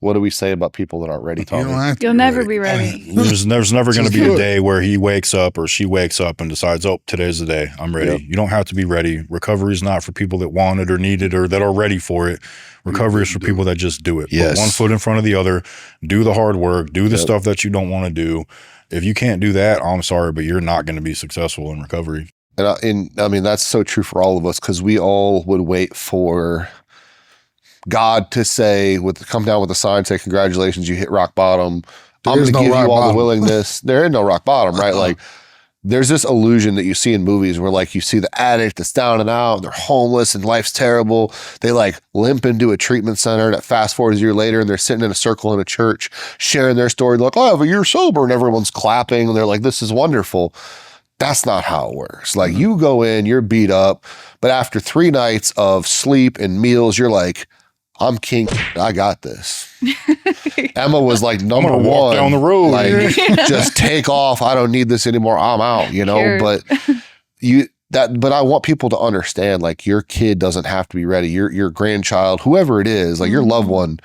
What do we say about people that aren't ready, Tommy? You'll never be ready. There's never going to be a day where he wakes up or she wakes up and decides, oh, today's the day. I'm ready. Yep. You don't have to be ready. Recovery is not for people that want it or need it or that are ready for it. Recovery is for people that just do it. Yes. Put one foot in front of the other. Do the hard work. Do the stuff that you don't want to do. If you can't do that, I'm sorry, but you're not going to be successful in recovery. And I mean, that's so true for all of us, because we all would wait for God to come down with a sign, say, congratulations, you hit rock bottom. I'm going to give you all the willingness. There is no rock bottom, right? Like, there's this illusion that you see in movies where, like, you see the addict that's down and out, and they're homeless and life's terrible. They limp into a treatment center, that fast forwards a year later, and they're sitting in a circle in a church sharing their story. They're like, oh, but you're sober, and everyone's clapping, and they're like, this is wonderful. That's not how it works. Like, you go in, you're beat up, but after 3 nights of sleep and meals, you're like, I'm king. I got this. Emma was like number one. Walk down the road. Like, just take off. I don't need this anymore. I'm out. Sure. But I want people to understand, like, your kid doesn't have to be ready. Your grandchild, whoever it is, like your loved one,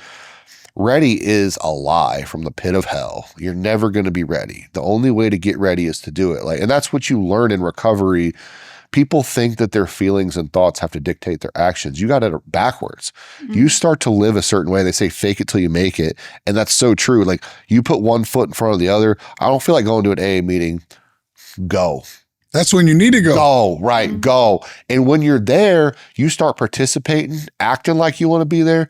ready is a lie from the pit of hell. You're never going to be ready. The only way to get ready is to do it. And that's what you learn in recovery. people think that their feelings and thoughts have to dictate their actions. You got it backwards. You start to live a certain way. They say fake it till you make it. And that's so true. Like you put one foot in front of the other. I don't feel like going to an AA meeting. Go. That's when you need to go. Go, right, go. And when you're there, you start participating, acting like you want to be there.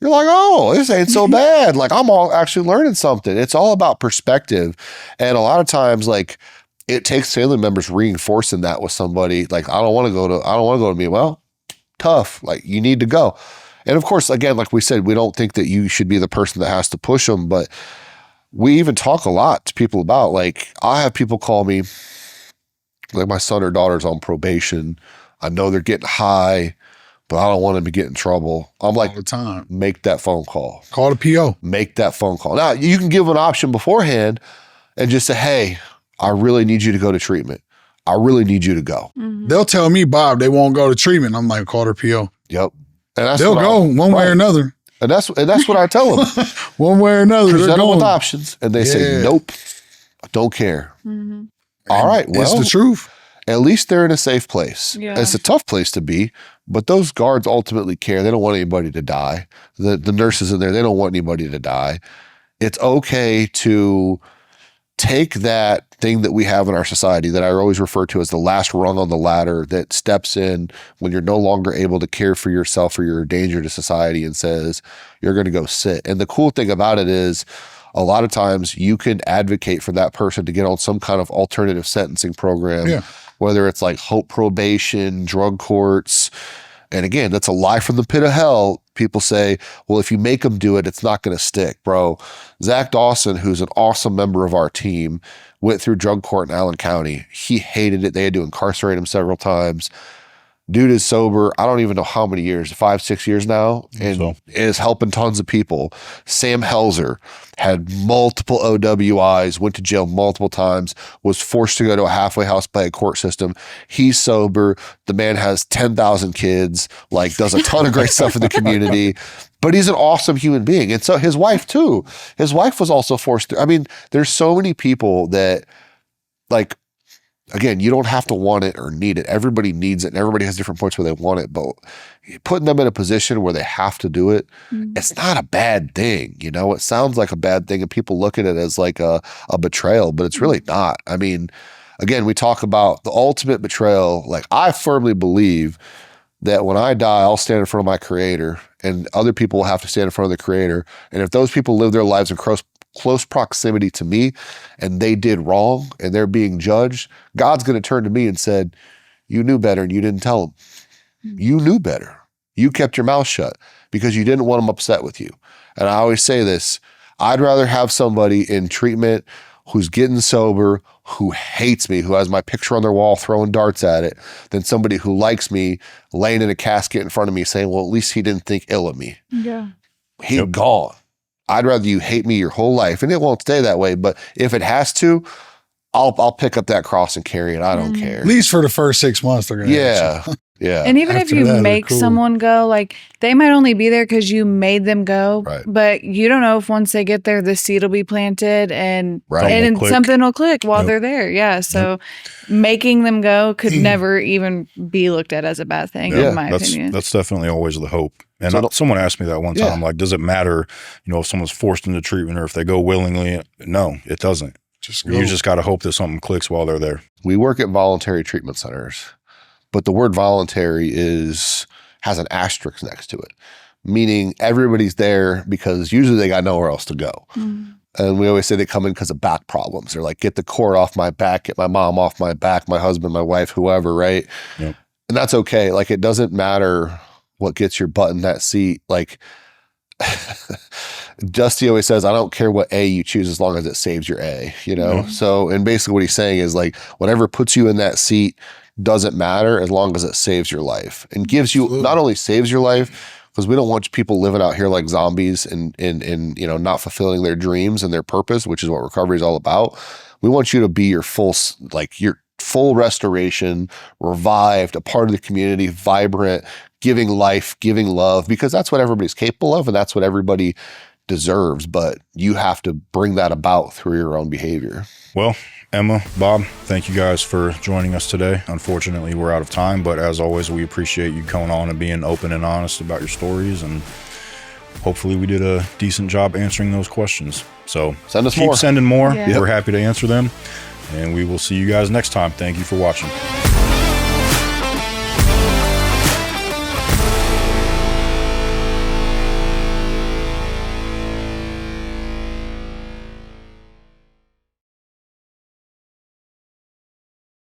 You're like, oh, this ain't so bad. Like I'm all actually learning something. It's all about perspective. And a lot of times, like it takes family members reinforcing that with somebody. Like, I don't want to go to me. Well, tough. Like you need to go. And of course, again, like we said, we don't think that you should be the person that has to push them, but we even talk a lot to people about, like, I have people call me, like my son or daughter's on probation. I know they're getting high, but I don't want them to get in trouble. I'm like, All the time. make that phone call. Call the PO. Make that phone call. Now, you can give them an option beforehand and just say, hey, I really need you to go to treatment. I really need you to go. They'll tell me, Bob, they won't go to treatment. I'm like, call their PO. Yep. And that's They'll what go one way or another. And that's what I tell them. One way or another. Present They're them with going. options. And they say, Yeah. nope, I don't care. All right, It's well, the truth. at least they're in a safe place. Yeah. It's a tough place to be, but those guards ultimately care. They don't want anybody to die. The nurses in there, they don't want anybody to die. It's okay to take that thing that we have in our society that I always refer to as the last rung on the ladder that steps in when you're no longer able to care for yourself or you're a danger to society and says, you're going to go sit. And the cool thing about it is a lot of times you can advocate for that person to get on some kind of alternative sentencing program, whether it's like hope probation, drug courts. And again, that's a lie from the pit of hell. People say, well, if you make them do it, it's not going to stick, bro. Zach Dawson, who's an awesome member of our team, went through drug court in Allen County. He hated it. They had to incarcerate him several times. Dude is sober. I don't even know how many years, 5, 6 years now, and is helping tons of people. Sam Helzer had multiple OWIs, went to jail multiple times, was forced to go to a halfway house by a court system. He's sober. The man has 10,000 kids, like does a ton of great stuff in the community, but he's an awesome human being. And so his wife too. His wife was also forced to, I mean, there's so many people that like, again, you don't have to want it or need it. Everybody needs it and everybody has different points where they want it, but putting them in a position where they have to do it, it's not a bad thing. You know, it sounds like a bad thing and people look at it as like a betrayal, but it's really not. I mean, again, we talk about the ultimate betrayal. Like I firmly believe that when I die, I'll stand in front of my creator and other people will have to stand in front of the creator. And if those people live their lives in close proximity to me and they did wrong and they're being judged, God's going to turn to me and said, you knew better and you didn't tell them. You knew better. You kept your mouth shut because you didn't want them upset with you. And I always say this, I'd rather have somebody in treatment who's getting sober, who hates me, who has my picture on their wall throwing darts at it, than somebody who likes me laying in a casket in front of me saying, well, at least he didn't think ill of me. Yeah. He's gone. I'd rather you hate me your whole life, and it won't stay that way. But if it has to, I'll pick up that cross and carry it. I don't care. At least for the first 6 months, they're going to Yeah. And even if After you that, they're make cool. someone go, like they might only be there because you made them go, Right. but you don't know if once they get there, the seed will be planted and Right. and Click. something will click while Yep. they're there. Yeah. So making them go could never even be looked at as a bad thing, Yeah, in my opinion. That's definitely always the hope. And So someone asked me that one time, Yeah. like, does it matter, you know, if someone's forced into treatment or if they go willingly? No, it doesn't. Just go. You just got to hope that something clicks while they're there. We work at voluntary treatment centers, but the word voluntary has an asterisk next to it, meaning everybody's there because usually they got nowhere else to go. And we always say they come in because of back problems. They're like, get the cord off my back, get my mom off my back, my husband, my wife, whoever, right? Yep. And that's okay. Like, it doesn't matter what gets your butt in that seat. Like, Dusty always says, I don't care what A you choose as long as it saves your A, you know? So, and basically what he's saying is like, whatever puts you in that seat doesn't matter as long as it saves your life and gives you, not only saves your life, because we don't want people living out here like zombies and you know, not fulfilling their dreams and their purpose, which is what recovery is all about. We want you to be your full restoration, revived, a part of the community, vibrant, giving life, giving love, because that's what everybody's capable of and that's what everybody deserves. But you have to bring that about through your own behavior. Well, Emma, Bob, thank you guys for joining us today. Unfortunately, we're out of time, but as always, we appreciate you coming on and being open and honest about your stories, and hopefully we did a decent job answering those questions. So Send us keep more. sending more. Yeah. We're happy to answer them, and we will see you guys next time. Thank you for watching.